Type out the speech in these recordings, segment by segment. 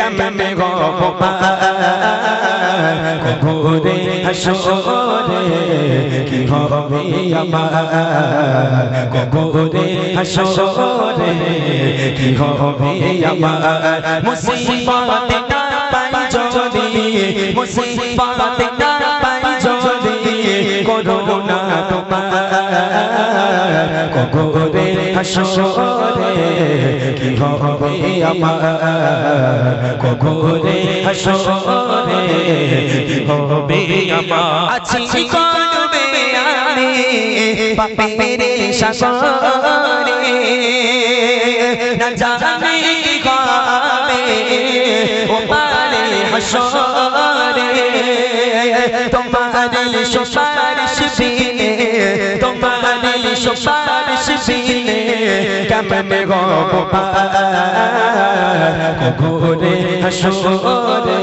কেমনে গো কবরে হাসরে কি হবে আমার কবরে হাসরে কি হবে আমার মুসিবত না পাই যদি মুসিবত না পাই যদি করুণা তোমার কবরে হাসরে কি হবে আমার কবরে হাসরে কি হবে আমার আছি করবে আমি পাপের সাগরে না জানি কি হবে ও পারে হাসরে তোমার সুপারিশ বিনে তোমার সুপারিশ বিনে কেমনে গো কবরে হাসরে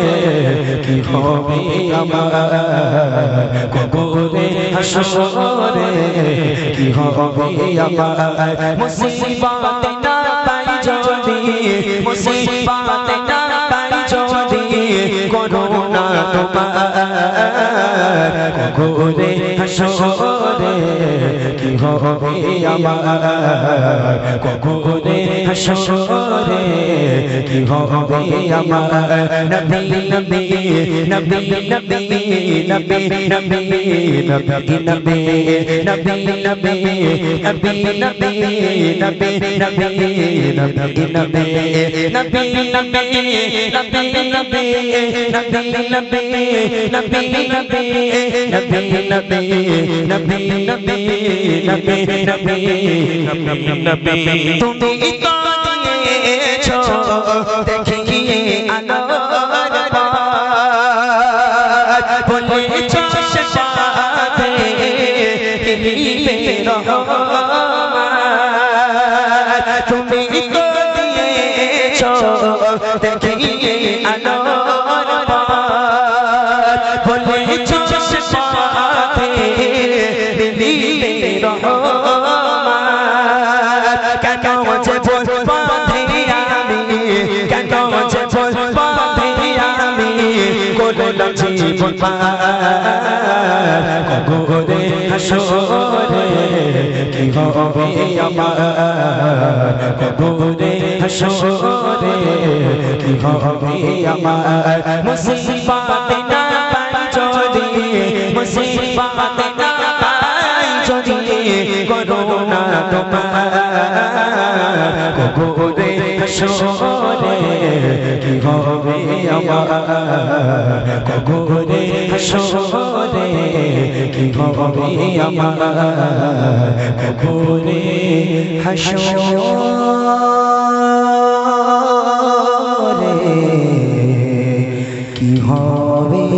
কি হবে আমার কবরে হাসরে কি হবে আমার মুসিবত না পাই যদি মুসিবত না পাই যদি করুণা তোমার কবরে হাসরে কি হবে আমার কবরে হাসরে কি হবে আমার নবী নবী নবী নবী নবী নবী নবী নবী নবী নবী নবী নবী নবী নবী নবী নবী নবী নবী তুমি তো দিয়েছো দেখিয়ে আলোর বলেছো সাথে দিবে রহমান তুমি তো দিয়েছো দেখিয়ে আলোর বলেছো সাথে দিবে রহমান কেন যে বলবো কেন যে বলবো আমি করলাম জীবন কবরে হাসরে কি হবে আমার কবরে হাসরে কি হবে আমার মুসিবত না পাই যদি মুসিবত না পাই যদি করুণা তোমার কবরে হাসরে কি হবে আমার কবরে হাসরে কি হবে আমার কবরে হাসরে কি হবে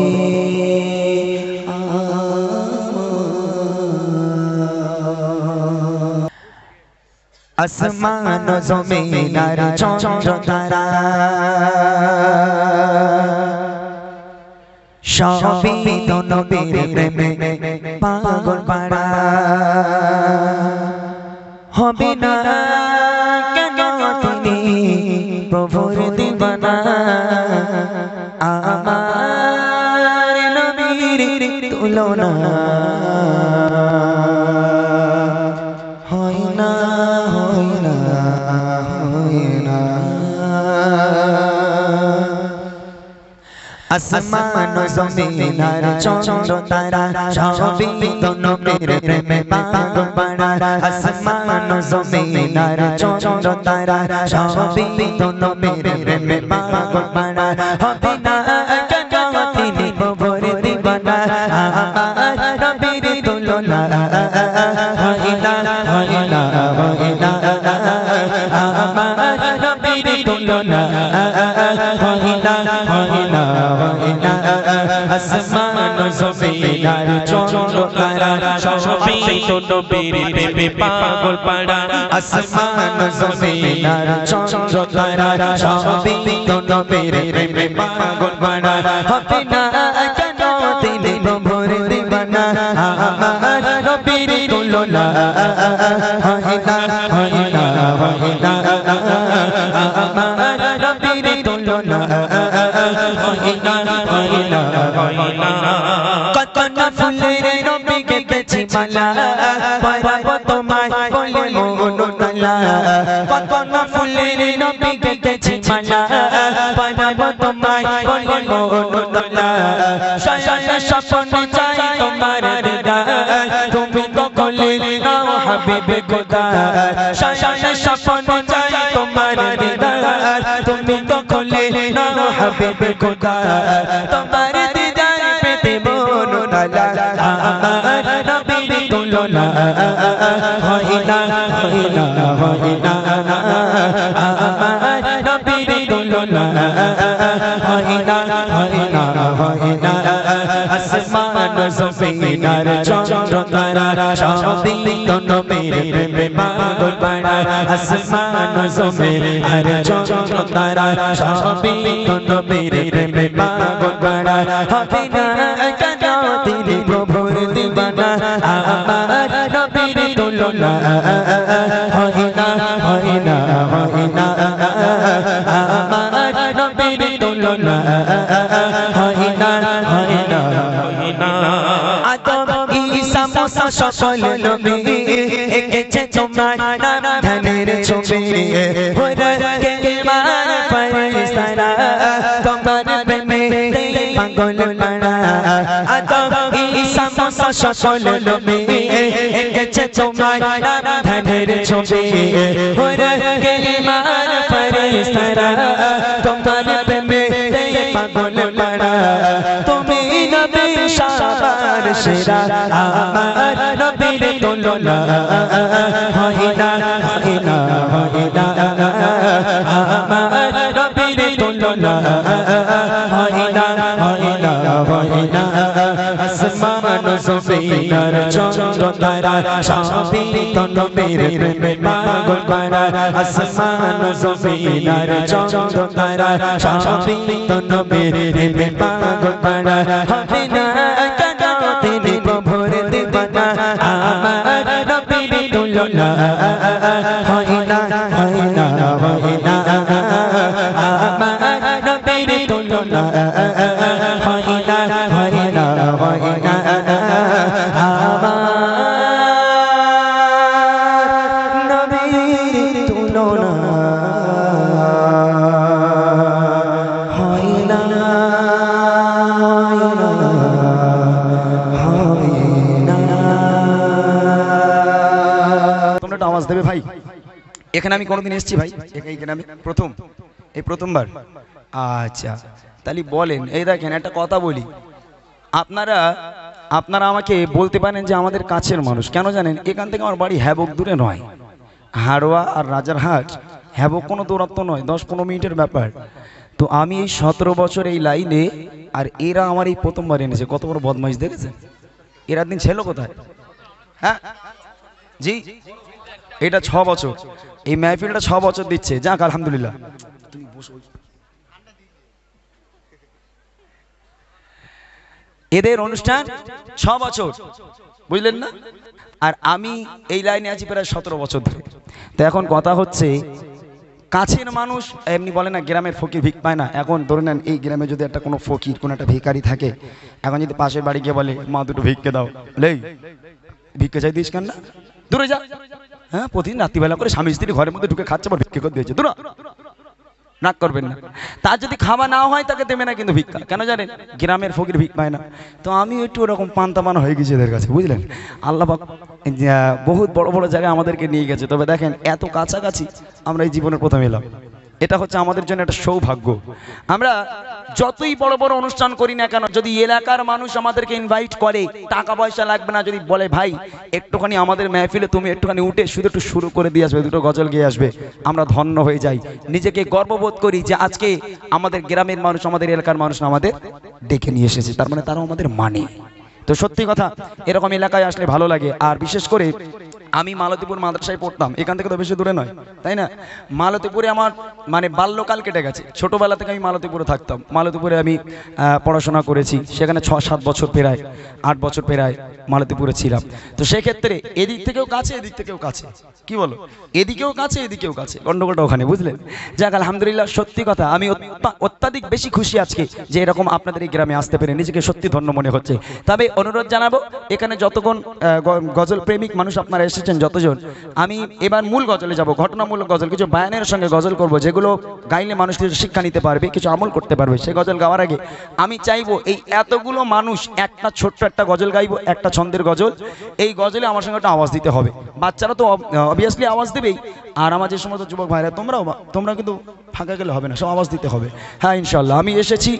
আসমান জমিন আর চন্দ্র তারা সবই তো নবীর প্রেমে পাগল পাড়া হবে না কেন তিনি প্রভুর দিবানা আমার নবীর তুলনা হয় না হয় না হয় না আসমান জমিন আর চন্দ্র তারা সবই তো নবীর প্রেমে পাগল পাড়া আসমান জমিন আর চন্দ্র তারা সবই তো নবীর প্রেমে পাগল পাড়া হবে না কেন তিনি প্রভুর দিবানা আমার নবীর তুলনা হয় না হয় না হয় না আমার নবীর তুলনা হয় না হয় না আসমান জমিন আর চন্দ্র তারা সবই তো নবীর প্রেমে পাগল পাড়া আসমান জমিন আর চন্দ্র তারা সবই তো নবীর প্রেমে পাগল পাড়া হবে না কেন তিনি প্রভুর দিবানা আমার নবীর তুলনা হয় না হয় না হয় না আমার নবীর তুলনা তুলনা হয় না কত না ফুলের নবী গেছি মালা পরাবো তোমায় বলে মনতলা কত না ফুলের নবী গেছি মালা পরাবো তোমায় বলে মনতলা সায়া স্বপ্ন চাই তোমার দিদার তুমি তো কোলে নাও হাবিবে খোদা সায়া স্বপ্ন চাই তোমার দিদার তুমি তো কোলে নাও হাবিবে খোদা তোমার দিদার পেতে মনতলা আমার নবীর তুলনা হয় না আমার নবীর তুলনা হয় না আসমান জমিনার চন্দ্র তারা সবই তো নবীর প্রেমে পাগল পাড়া আসমান জমিনার চন্দ্র তারা সবই তো নবীর প্রেমে পাগল পাড়া হবে না কেন তিনি প্রভুর দিবানা আমার নবীর তুলনা হয় না আমার নবীর তুলনা হয় না আদম ঈসা মুসা সকল নবী এসেছে তোমার নাম ধানের ছবি ওরা কে মার ফেরেশতারা তোমার প্রেমে পাগল পাড়া আদম ঈসা মুসা সকল নবী এসেছে তোমার নাম ধানের ছবি ওরা কে মার ফেরেশতারা তোমার প্রেমে পাগল পাড়া তুমি নবীর শাবার সেরা আমার নবীর তুলনা হয় না আমার নবীর তুলনা হয় না আসমান জমিনার চন্দ্র তারা সবই তো নবীর প্রেমে পাগল পাড়া আসমান জমিনার চন্দ্র তারা সবই তো নবীর প্রেমে পাগল পাড়া হবে না কেন তিনি প্রভুর দিবানা আমার নবীর তুলনা হয় না আমার নবীর তুলনা হয় না আমার নবীর তুলনা হয় না তোমরা একটা আওয়াজ দেবে ভাই। এখানে আমি কোনোদিন এসেছি ভাই? এখানে আমি প্রথমবার। আচ্ছা তাহলে বলেন, এই দেখেন একটা কথা বলি, আপনারা আমাকে বলতে পারেন যে আমাদের কাছের মানুষ, কেন জানেন? এখান থেকে আমার বাড়ি হ্যাবক দূরে নয়, হাড়োয়া আর রাজারহাট হ্যাবক কোনো দূরত্ব নয়, 10-15 মিনিটের ব্যাপার। তো আমি এই 17 বছর এই লাইনে, আর এরা আমার এই প্রথমবার এনেছে। কত বড় বদমাইশ দেখেছেন? এরা দিন ছিল কোথায়? হ্যাঁ জি, এটা 6 বছর, এই মেহফিলটা 6 বছর দিচ্ছে। যাক আলহামদুলিল্লাহ। তুমি বসো। এদের অনুষ্ঠান 6 বছর, বুঝলেন না? আর আমি এই লাইনে আছি প্রায় 17 বছর ধরে। তো এখন কথা হচ্ছে, কাছের মানুষ এমনি বলে না গ্রামের ফকির ভিক পায় না। এখন ধরে নেন এই গ্রামে যদি একটা কোনো ফকির, কোনো একটা ভিখারি থাকে, এখন যদি পাশের বাড়ি গিয়ে বলে মা দুটো ভিক্ষে দাও, বলে ভিক্ষে চাই দিস কেন না, দূরে যা। হ্যাঁ, প্রতিদিন রাত্রিবেলা করে স্বামী স্ত্রী ঘরের মধ্যে ঢুকে খাচ্ছে, আবার ভিক্ষে করে দিয়েছে, দূর রাগ করবেন না। তার যদি খাওয়া না হয় তাকে দেবে না কিন্তু ভিক্ষা, কেন জানেন? গ্রামের ফকির ভিক পায় না। তো আমি একটু ওরকম পান্তাপান হয়ে গেছি এদের কাছে, বুঝলেন? আল্লাহ পাক বহুত বড় বড় জায়গায় আমাদেরকে নিয়ে গেছে। তবে দেখেন এত কাছাকাছি আমরা এই জীবনের প্রথম এলাম, এটা হচ্ছে আমাদের জন্য একটা সৌভাগ্য। আমরা যতই বড় বড় অনুষ্ঠান করি না কেন, যদি এলাকার মানুষ আমাদেরকে ইনভাইট করে, টাকা পয়সা লাগবে না, যদি বলে ভাই একটুখানি আমাদের মেহফিলে তুমি একটুখানি উঠে শুধু একটু শুরু করে দিয়ে আসবে, দুটো গজল গিয়ে আসবে, আমরা ধন্য হয়ে যাই, নিজেকে গর্ববোধ করি যে আজকে আমাদের গ্রামের মানুষ, আমাদের এলাকার মানুষ আমাদের ডেকে নিয়ে এসেছে, তার মানে তারাও আমাদের মানে। তো সত্যি কথা, এরকম এলাকায় আসলে ভালো লাগে। আর বিশেষ করে আমি মালতীপুর মাদ্রাসায় পড়তাম, এখান থেকে তো বেশি দূরে নয়, তাই না? মালতীপুরে আমার মানে বাল্যকাল কেটে গেছে, ছোটোবেলা থেকে আমি মালতীপুরে থাকতাম। মালতীপুরে আমি পড়াশোনা করেছি, সেখানে 6-7 বছর প্রায় 8 বছর প্রায় মালতীপুরে ছিলাম। তো সেক্ষেত্রে এদিক থেকেও কাছে, এদিক থেকেও কাছে, কি বলো, এদিকেও কাছে এদিকেও কাছে, গন্ডগোলটা ওখানে, বুঝলেন? যাক আলহামদুলিল্লাহ, সত্যি কথা আমি অত্যাধিক বেশি খুশি আজকে যে এরকম আপনাদের এই গ্রামে আসতে পেরে, নিজেকে সত্যি ধন্য মনে হচ্ছে। তবে অনুরোধ জানাবো, এখানে যতক্ষণ গজল প্রেমিক মানুষ আপনারা এসেছেন যতজন, আমি এবার মূল গজলে যাব, ঘটনামূলক গজল, কিছু বায়ানের সঙ্গে গজল করব, যেগুলো গাইলে মানুষ কিছু শিক্ষা নিতে পারবে, কিছু আমল করতে পারবে। সেই গজল গাওয়ার আগে আমি চাইবো এই এতগুলো মানুষ একটা ছোট্ট একটা গজল গাইবো, একটা ছন্দের গজল, এই গজলে আমার সঙ্গে একটা আওয়াজ দিতে হবে। বাচ্চারা তো অবভিয়াসলি আওয়াজ দেবেই, আর আমার যে সমস্ত যুবক ভাইরা তোমরা কিন্তু ফাঁকা গেলে হবে না, সব আওয়াজ দিতে হবে। হ্যাঁ ইনশাল্লাহ, আমি এসেছি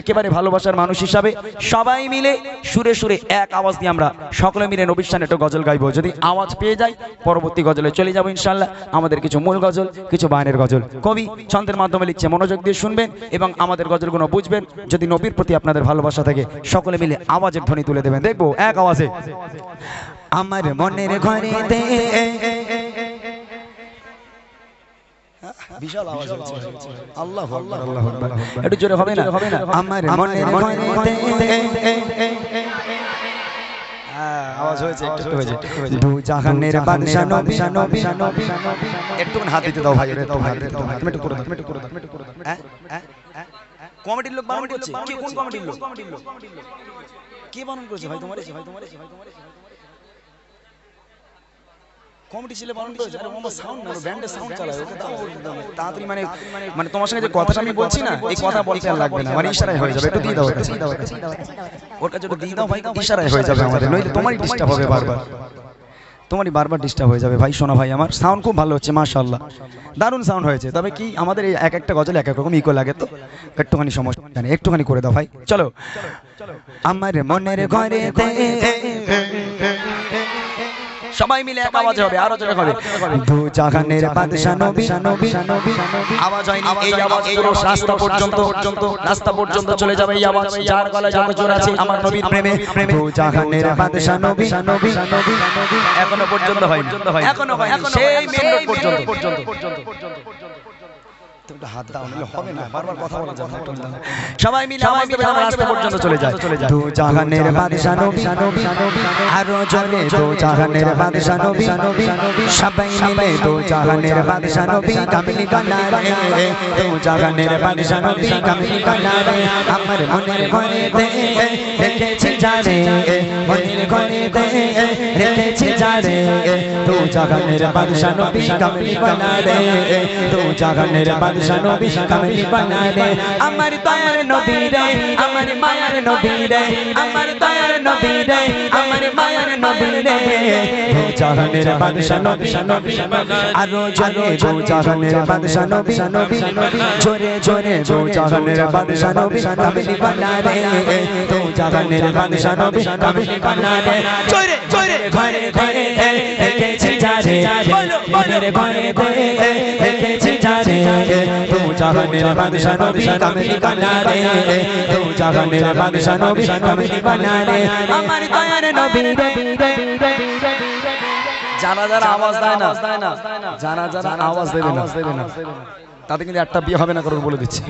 একেবারে ভালোবাসার মানুষ হিসাবে, সবাই মিলে সুরে সুরে এক আওয়াজ দিয়ে আমরা সকলে মিলে নবীর শানে একটা গজল গাইবো। যদি আওয়াজ পেয়ে যাই পরবর্তী গজলে চলে যাবো ইনশাল্লাহ। আমাদের কিছু মূল গজল, কিছু বায়ানের গজল, কবি ছন্দের মাধ্যমে লিখছে, মনোযোগ দিয়ে শুনবেন এবং আমাদের গজলগুলো বুঝবেন। যদি নবীর প্রতি আপনাদের ভালোবাসা থাকে সকলে মিলে আওয়াজের ধ্বনি তুলে দেবেন, দেখবো এক আওয়াজে। আমার মনের ঘরেতে বিশাল আওয়াজ হচ্ছে, আল্লাহু আকবার, আল্লাহু আকবার, একটু জোরে হবে না? আমার মনের ঘরেতে আওয়াজ হয়েছে, একটু হয়েছে, দু জাহানের বাদশা নবী, একটু হাত দিতে দাও ভাই, দাও ভাই, দাও ভাই, তুমি একটু করে দাও, তুমি একটু করে দাও, তুমি একটু করে দাও। কমিটির লোক বারণ করছে, কি কোন কমিটির লোক? কে বারণ করেছে ভাই? তোমার কমিটি ছিল বারণ করেছে? আরে ওমা সাউন্ড না, ব্যান্ডের সাউন্ড চালায়, ওকে দাও তাড়াতাড়ি। মানে তোমার সঙ্গে যে কথাটা আমি বলছি না, এই কথা বলতে আর লাগবে না, মানে ইশারায় হয়ে যাবে। একটু দিয়ে দাও, ওর কাছে একটু দিয়ে দাও ভাই, ইশারায় হয়ে যাবে আমাদের, নইলে তোমারই ডিস্টার্ব হবে বারবার, তোমারই বারবার ডিস্টার্ব হয়ে যাবে। ভাই শোনা ভাই, আমার সাউন্ড খুব ভালো হচ্ছে মাশাআল্লাহ, দারুণ সাউন্ড হয়েছে। তবে কি আমাদের এই এক একটা গজল এক এক রকম ইকো লাগে, তো একটুখানি সমস্যা নেই, একটুখানি করে দাও ভাই। চলো। আমার মনের ঘরেতে সবাই মিলে এক আওয়াজ হবে, আরো জোরে হবে, দু জাহানের বাদশা নবী, আওয়াজ হয়নি, এই আওয়াজ পুরো রাস্তা পর্যন্ত চলে যাবে এই আওয়াজ, যার গলায় যত জোর আছে আমার নবীর প্রেমে। দু জাহানের বাদশা নবী, এখনো পর্যন্ত হয়নি, এখনো সেই মেন রোড পর্যন্ত। হাত দাও, নাহলে হবে না, বারবার কথা বলা যাবে না। সবাই মিলে আওয়াজ দেবে, রাস্তা পর্যন্ত চলে যায়। দু জাহানের বাদশা নবী, আরো জোরে, দু জাহানের বাদশা নবী, সবাই মিলে দু জাহানের বাদশা নবী, কামিনী বানারে, দু জাহানের বাদশা নবী, কামিনী বানারে। আমার মনের ঘরেতে রেখেছি যারে, মনের ঘরেতে রেখেছি যারে, দু জাহানের বাদশা নবী, কামিনী বানারে, দু জাহানের বাদশা নবী, কামিনী বানারে। আমার দয়ার নবী রে, আমার মায়ার নবী রে, আমার দয়ার নবী রে, আমার মায়ার নবী রে, দু জাহানের বাদশা নবী, আরো জোরে, দু জাহানের বাদশা নবী, জোরে জোরে, দু জাহানের বাদশা নবী, কামিনী বানারে, দু জাহানের বাদশা নবী, কামিনী বানারে। জোরে জোরে, ঘরে ঘরে রেখেছি যারে, মনের ঘরে ঘরে রেখেছি যারে, দু জাহানের বাদশা নবী, কামিনী বানারে, দু জাহানের বাদশা নবী, কামিনী বানারে। আমার দয়ার নবী রে, যারা যারা আওয়াজ দেয় না, যারা যারা আওয়াজ দেবে না, তাতে কিন্তু একটা বিয়ে হবে না, কারণ বলে দিচ্ছি,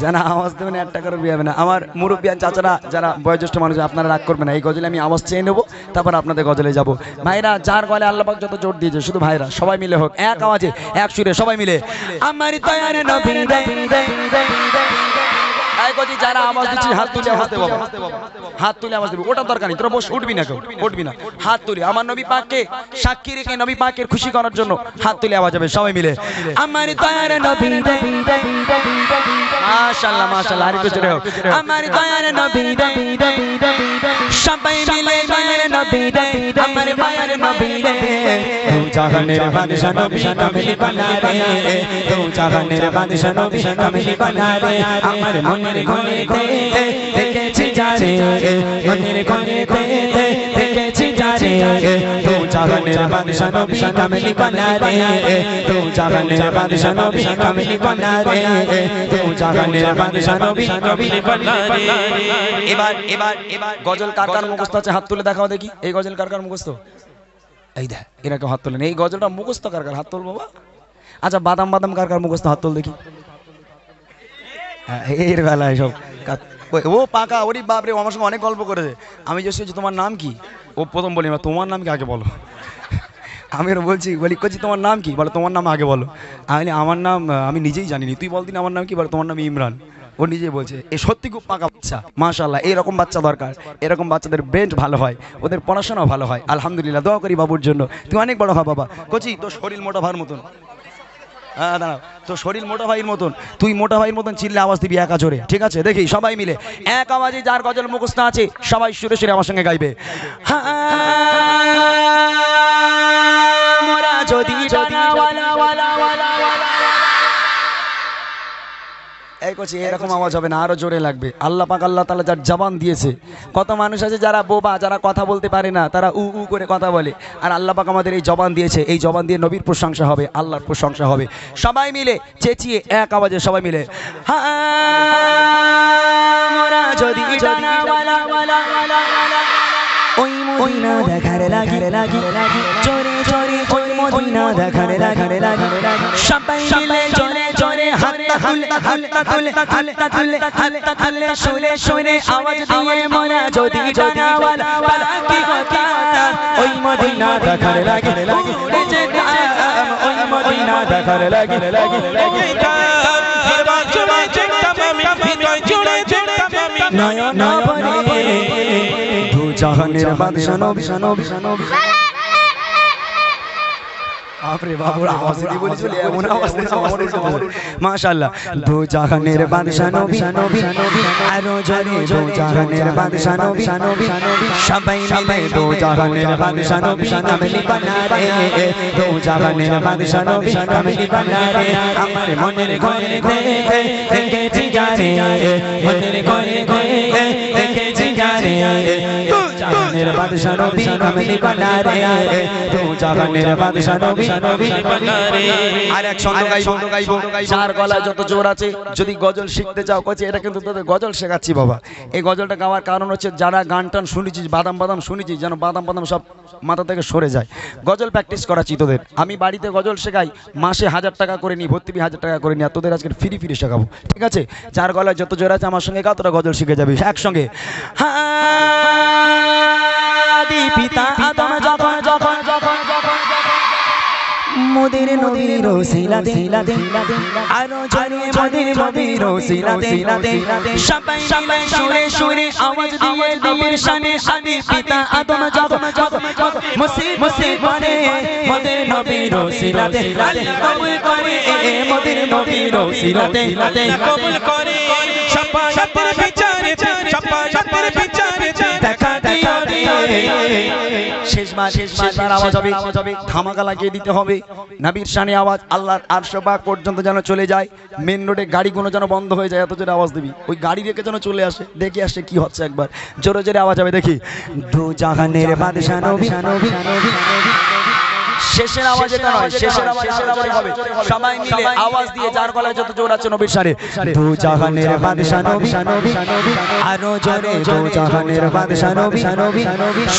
যারা আওয়াজ দেবে না একটা কারোর বিয়ে হবে না। আমার মুরব্বিয়ান চাচারা, যারা বয়োজ্যেষ্ঠ মানুষ, আপনারা রাগ করবেন না, এই গজলে আমি আওয়াজ চেয়ে নেবো, তারপর আপনাদের গজলে যাব। ভাইরা, যার গলে আল্লাহ পাক যত জোর দিয়েছে, শুধু ভাইরা সবাই মিলে হোক, এক আওয়াজে এক সুরে সবাই মিলে, আমার দয়ার নবী রে, যারা আওয়াজ দিচ্ছি হাত তুলে আওয়াজ দেবো, হাত তুলে আওয়াজ দেবো, ওটা দরকার নেই, তোরা বস, উঠবি না, কেউ উঠবি না, হাত তুলে আমার নবী পাককে সাক্ষী রেখে, নবী পাকের খুশি করার জন্য হাত তুলে আওয়াজ হবে সবাই মিলে, আমার দয়ার নবী রে, মাশাআল্লাহ মাশাআল্লাহ, আর একটু জোরে হোক, আমার দয়ার নবী রে, সবাই মিলে দয়ার নবী রে, আমার মায়ার নবী রে, দু জাহানের বাদশা নবী, কামিনী বানারে, দু জাহানের বাদশা নবী, কামিনী বানারে। আমার মনের ঘরেতে রেখেছি যারে, মনের ঘরেতে রেখেছি যারে, দু জাহানের বাদশা নবী, কামিনী বানারে, দু জাহানের বাদশা নবী, কামিনী বানারে, দু জাহানের বাদশা নবী, কামিনী বানারে। এবার এবার এবার গজল কার কার মুখস্থ আছে হাত তুলে দেখাও দেখি, এই গজল কার কার মুখস্থ? এই দেখ এরা কেউ হাত তোলেন। এই গজলটা মুখস্থ কার কার হাত তোল বাবা। আচ্ছা বাদাম বাদাম কার কার মুখস্থ হাত তোল দেখি। এর বেলায় সব ও পাকা ওরি বাপরে, আমার সঙ্গে অনেক গল্প করেছে। আমি যে তোমার নাম কি, ও প্রথম বলি তোমার নাম কি আগে বলো। আমি ওরা বলছি তোমার নাম কি, বলে তোমার নাম আগে বলো। আমি আমার নাম আমি নিজেই জানিনি, তুই বলতি আমার নাম কি, বলে তোমার নাম ইমরান। ও নিজেই বলছে। এ সত্যি খুব পাকা বাচ্চা মাশাআল্লাহ, এরকম বাচ্চা দরকার। এরকম বাচ্চাদের ব্রেন ভালো হয়, ওদের পড়াশোনাও ভালো হয়। আলহামদুলিল্লাহ, দোয়া করি বাবুর জন্য। তুই অনেক বড় হ বাবা। কচি তোর শরীর মোটা ভাইয়ের মতন। হ্যাঁ দাঁড়াও, তোর শরীর মোটা ভাইয়ের মতন, তুই মোটা ভাইয়ের মতন চিল্লে আওয়াজ দিবি একা জোরে, ঠিক আছে? দেখি সবাই মিলে এক আওয়াজে যার গজল মুখস্থ আছে সবাই সুরে সুরে আমার সঙ্গে গাইবে। মোরা যদি এই করছি, এরকম আওয়াজ হবে না, আরো জোরে লাগবে। আল্লাহ পাক আল্লাহ তাআলা যার জবান দিয়েছে, কত মানুষ আছে যারা বোবা, যারা কথা বলতে পারে না, তারা উ উ করে কথা বলে। আর আল্লাহ পাক আমাদের এই জবান দিয়েছে, এই জবান দিয়ে নবীর প্রশংসা হবে, আল্লাহর প্রশংসা হবে। সবাই মিলে চেঁচিয়ে এক আওয়াজে সবাই মিলে মোরা যদি ওই মদিনা দেখার লাগি চোরে চোরে ওই মদিনা দেখার লাগি সবাই মিলে চলে চলে হাতটা তুলে শুনে শুনে আওয়াজ দিয়ে মোরা যদি জানাওয়ালা কি কথা ওই মদিনা দেখার লাগি ওই মদিনা দেখার লাগি নয়ন ভরে দু জাহানের বাদশা নবী আপরে বাবুর আওয়াজ দিয়ে বলি চলে এমন আওয়াজ দিছে মাশাআল্লাহ। দু জাহানের বাদশা নবী আরো জোরে দু জাহানের বাদশা নবী সবাই মিলে দু জাহানের বাদশা নবী কামলি বানা রে দু জাহানের বাদশা নবী কামলি বানা রে আমার মনের ঘরে দেখেছি জানে মনের ঘরে দেখেছি জানে দু জাহানের বাদশা নবী কামলি বানা রে দু জাহানের বাদশা নবী আর এক ছন্দ গাইবো চার গলায় যত জোর আছে। যদি গজল শিখতে চাও কচি, এটা কিন্তু তোদের গজল শেখাচ্ছি বাবা। এই গজলটা গাওয়ার কারণ হচ্ছে যারা গান টান শুনেছিস, বাদাম বাদাম শুনেছিস, যেন বাদাম বাদাম সব মাথা থেকে সরে যায়। গজল প্র্যাকটিস করাচ্ছি তোদের। আমি বাড়িতে গজল শেখাই, মাসে 1000 টাকা করে নিই, ভর্তি 1000 টাকা করে নিই। আর তোদের আজকে ফ্রি শেখাবো, ঠিক আছে? চার গলায় যত জোর আছে আমার সঙ্গে গাও, তোরা গজল শিখে যাবি একসঙ্গে। পিতা আদম যখন যখন যখন যখন মোদের নবীর ওসিলাতে আরো জোরে মোদের নবীর ওসিলাতে সবাই সবাই সুরে সুরে আওয়াজ দিয়ে নবীর শানে আদি পিতা আদম যখন মুসিবত পড়ে মোদের নবীর ওসিলাতে কবুল করে মোদের নবীর ওসিলাতে কবুল করে শাফাআতের বিচারে শাফাআতের বিচারে দেখা দিও শেষবার আওয়াজ হবে, ধামাকা লাগিয়ে দিতে হবে। নবীর শানে আওয়াজ আল্লাহর আরশ পাক পর্যন্ত যেন চলে যায়। মেন রোডে গাড়িগুলো যেন বন্ধ হয়ে যায়, এত জোরে আওয়াজ দিবি। ওই গাড়ি রেখে যেন চলে আসে, দেখে আসে কি হচ্ছে একবার। জোরে জোরে আওয়াজ হবে দেখি। দু জাহানের বাদশা নবী শেষের আওয়াজ এটা নয়, শেষের আওয়াজ হবে। সবাই মিলে আওয়াজ দিয়ে যার গলায় যত জোর আছে নবীর শানে দু জাহানের বাদশা নবী আরো জোরে দু জাহানের বাদশা নবী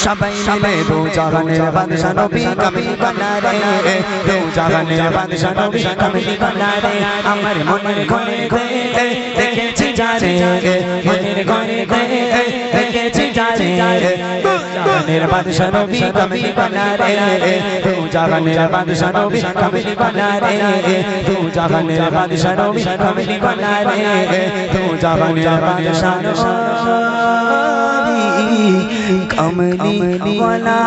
সবাই মিলে দু জাহানের বাদশা নবী কামলি বানা রে দু জাহানের বাদশা নবী কামলি বানা রে আমার মনের ঘরে দেখেছি জানে মনের ঘরে দেখেছি জানে দু জাহানের বাদশা নবী কামলি বানা রে দু জাহানের বাদশা নবী কামলি বানা রে দু জাহানের বাদশা নবী কামলি বানা রে দু জাহানের বাদশা নবী কামলি বানা